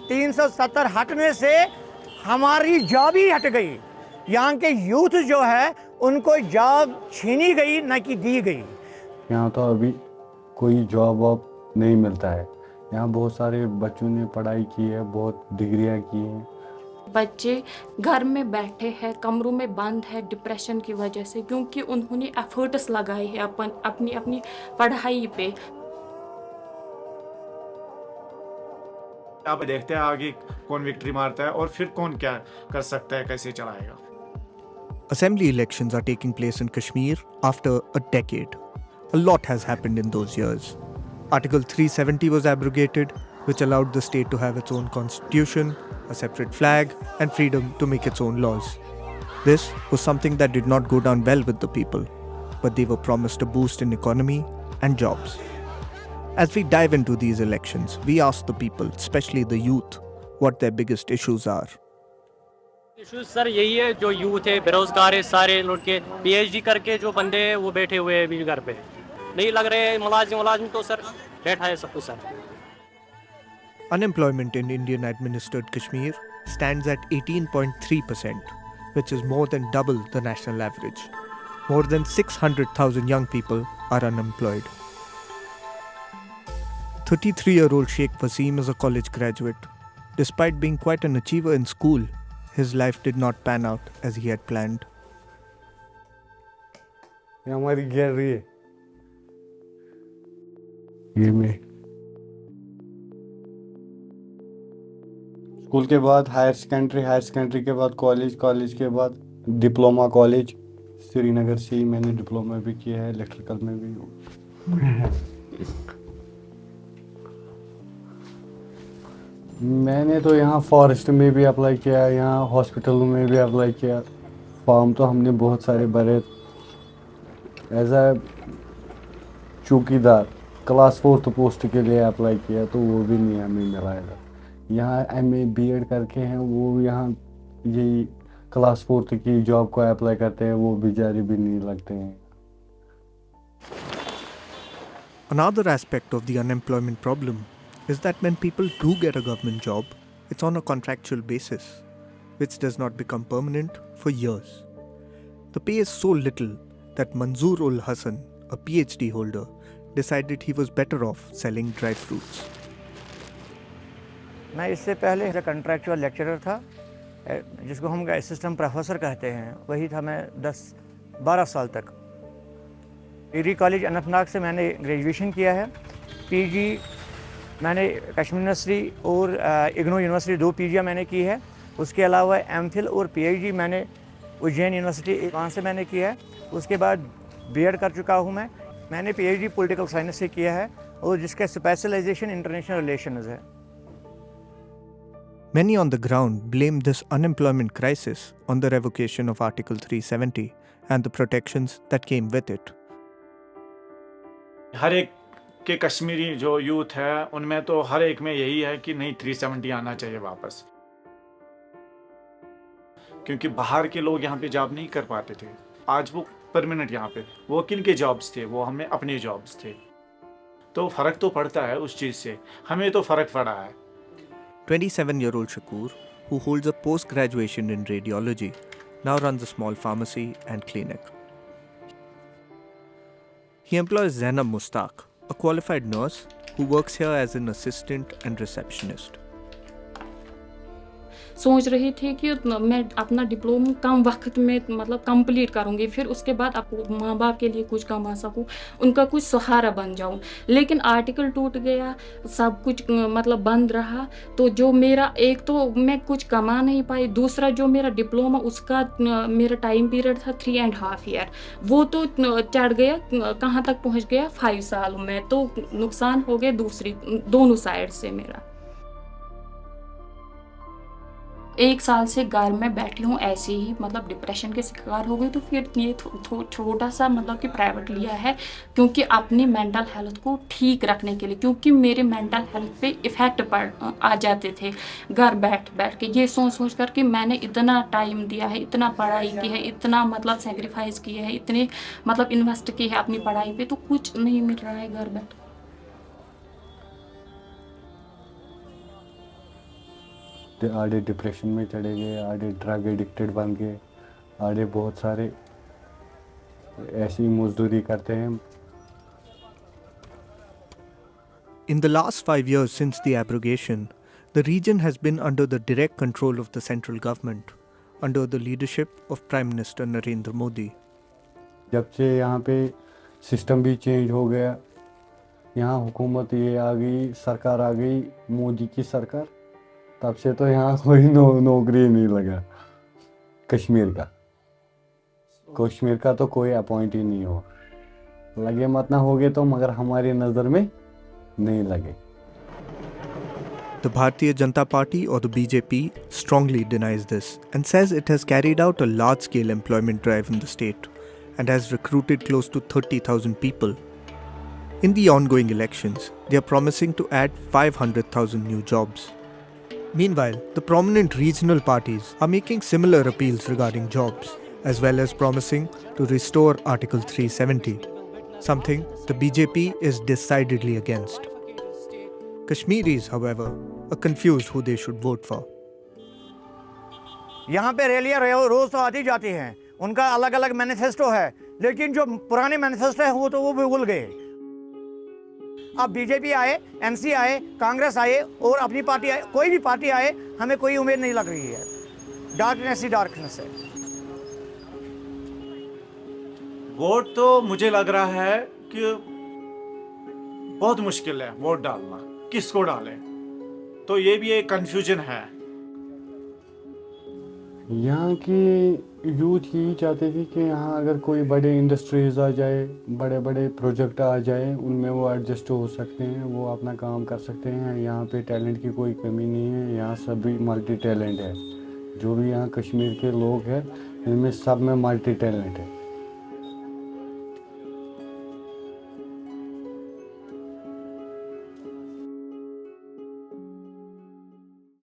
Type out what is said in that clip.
370 हटने से हमारी जॉब ही हट गई। यहाँ के यूथ जो है उनको जॉब छीनी गई, न कि दी गई। यहाँ तो अभी कोई जॉब वॉब नहीं मिलता है। यहाँ बहुत सारे बच्चों ने पढ़ाई की है, बहुत डिग्रियाँ की हैं। बच्चे घर में बैठे हैं, कमरों में बंद है डिप्रेशन की वजह से, क्योंकि उन्होंने एफर्ट्स लगाए हैं अपनी पढ़ाई पे। आप देखते हैं आगे कौन विक्ट्री मारता है और फिर कौन क्या कर सकता है, कैसे चलाएगा। Assembly elections are taking place in Kashmir after a decade. A lot has happened in those years. Article 370 was abrogated, which allowed the state to have its own constitution, a separate flag, and freedom to make its own laws. This was something that did not go down well with the people, but they were promised a boost in economy and jobs. As we dive into these elections, we ask the people, especially the youth, what their biggest issues are. Issues sir यही है, जो youth है बेरोजगार है, सारे लड़के PhD करके जो बंदे हैं वो बैठे हुए हैं अभी घर पे, नहीं लग रहे मुलाजिम तो सर बैठा है सब कुछ sir. Unemployment in Indian administered Kashmir stands at 18.3%, which is more than double the national average. More than 600,000 young people are unemployed. 33-year-old Sheikh Wasim is a college graduate. Despite being quite an achiever in school, his life did not pan out as he had planned. ये हमारी gallery है। ये में school के बाद higher secondary के बाद college के बाद डिप्लोमा कॉलेज श्रीनगर से ही मैंने डिप्लोमा भी किया है, इलेक्ट्रिकल में भी। मैंने तो यहाँ फॉरेस्ट में भी अप्लाई किया, यहाँ हॉस्पिटलों में भी अप्लाई किया, फॉर्म तो हमने बहुत सारे भरे। एज अ चौकीदार क्लास 4 पोस्ट के लिए अप्लाई किया तो वो भी नहीं हमें मिला है। यहाँ एमए बीएड करके हैं वो यहाँ यही क्लास 4 की जॉब को अप्लाई करते हैं, वो बेचारे भी नहीं लगते हैं। Another aspect of the unemployment problem is that when people do get a government job, it's on a contractual basis, which does not become permanent for years. The pay is so little that Manzoor ul Hassan, a PhD holder, decided he was better off selling dry fruits. मैं इससे पहले contractual lecturer था, जिसको हम assistant professor कहते हैं, वही था मैं 10-12 साल तक। डिग्री कॉलेज अनंतनाग से मैंने ग्रेजुएशन किया है। पीजी मैंने कश्मीर यूनिवर्सिटी और इग्नू यूनिवर्सिटी 2 पीजियाँ मैंने की है। उसके अलावा एमफिल और पीएचडी मैंने उज्जैन यूनिवर्सिटी वहाँ से मैंने किया है। उसके बाद बीएड कर चुका हूँ मैंने पीएचडी पॉलिटिकल साइंस से किया है और जिसका स्पेशलाइजेशन इंटरनेशनल रिलेशंस है। Many on the ground blame this unemployment crisis on the revocation of Article 370 and the protections that came with it. हर एक के कश्मीरी जो यूथ है उनमें तो हर एक में यही है कि नहीं 370 आना चाहिए वापस, क्योंकि बाहर के लोग यहाँ पे जॉब नहीं कर पाते थे। आज वो परमानेंट यहाँ पे, वो किन के जॉब्स थे, वो हमें अपने जॉब्स थे। तो फ़र्क तो पड़ता है उस चीज़ से, हमें तो फ़र्क पड़ा है। 27-year-old Shakur, who holds a post-graduation in radiology, now runs a small pharmacy and clinic. He employs Zainab Mustaq, a qualified nurse who works here as an assistant and receptionist. सोच रही थी कि मैं अपना डिप्लोमा कम वक्त में मतलब complete करूंगी, फिर उसके बाद अपने माँ बाप के लिए कुछ कमा सकूं, उनका कुछ सहारा बन जाऊं। लेकिन आर्टिकल टूट गया, सब कुछ मतलब बंद रहा, तो जो मेरा एक तो मैं कुछ कमा नहीं पाई, दूसरा जो मेरा डिप्लोमा उसका मेरा टाइम पीरियड था 3.5 ईयर, वो तो चढ़ गया, कहाँ तक पहुँच गया 5 साल में। तो नुकसान हो गया दोनों साइड से मेरा। 1 साल से घर में बैठी हूँ ऐसे ही, मतलब डिप्रेशन के शिकार हो गई। तो फिर ये छोटा सा मतलब कि प्राइवेट लिया है, क्योंकि अपनी मेंटल हेल्थ को ठीक रखने के लिए, क्योंकि मेरे मेंटल हेल्थ पे इफ़ेक्ट आ जाते थे घर बैठ के। ये सोच कर कि मैंने इतना टाइम दिया है, इतना पढ़ाई की है, इतना मतलब सेक्रीफाइस किया है, इतने मतलब इन्वेस्ट किए है अपनी पढ़ाई पे, तो कुछ नहीं मिल रहा है घर बैठ। आधे डिप्रेशन में चले गए, आधे ड्रग एडिक्टेड बन गए, आधे बहुत सारे ऐसी मजदूरी करते हैं। In the last 5 years since the abrogation, the region has been under the direct control of the central government, under the leadership of Prime Minister Narendra Modi. जब से यहाँ पे सिस्टम भी चेंज हो गया, यहाँ हुकूमत ये आ गई, सरकार आ गई, मोदी की सरकार, तब से तो यहाँ कोई नौकरी नहीं लगा। कश्मीर का तो कोई अपॉइंट ही नहीं हो लगे, मत ना होगे तो, मगर हमारी नज़र में नहीं लगे। The Bharatiya Janata Party, or the BJP, strongly denies this and says it has carried out a large-scale employment drive in the state and has recruited close to 30,000 people. In the ongoing elections, they are promising to add 500,000 new jobs. Meanwhile, the prominent regional parties are making similar appeals regarding jobs, as well as promising to restore Article 370, something the BJP is decidedly against. Kashmiris, however, are confused who they should vote for. यहाँ पे रैलियाँ रोज़ तो आती जाती हैं, उनका अलग अलग manifesto है, लेकिन जो पुराने मैनिफेस्टो है वो भूल गए। अब बीजेपी आए, एमसी आए, कांग्रेस आए और अपनी पार्टी आए, कोई भी पार्टी आए, हमें कोई उम्मीद नहीं लग रही है। डार्कनेस ही डार्कनेस है। वोट तो मुझे लग रहा है कि बहुत मुश्किल है वोट डालना, किसको डालें, तो ये भी एक कंफ्यूजन है। यहाँ की यूथ यही चाहते थे कि यहाँ अगर कोई बड़े इंडस्ट्रीज आ जाए, बड़े बड़े प्रोजेक्ट आ जाए, उनमें वो एडजस्ट हो सकते हैं, वो अपना काम कर सकते हैं। यहाँ पे टैलेंट की कोई कमी नहीं है, यहाँ सभी मल्टी टैलेंट है। जो भी यहाँ कश्मीर के लोग हैं, इनमें सब में मल्टी टैलेंट है।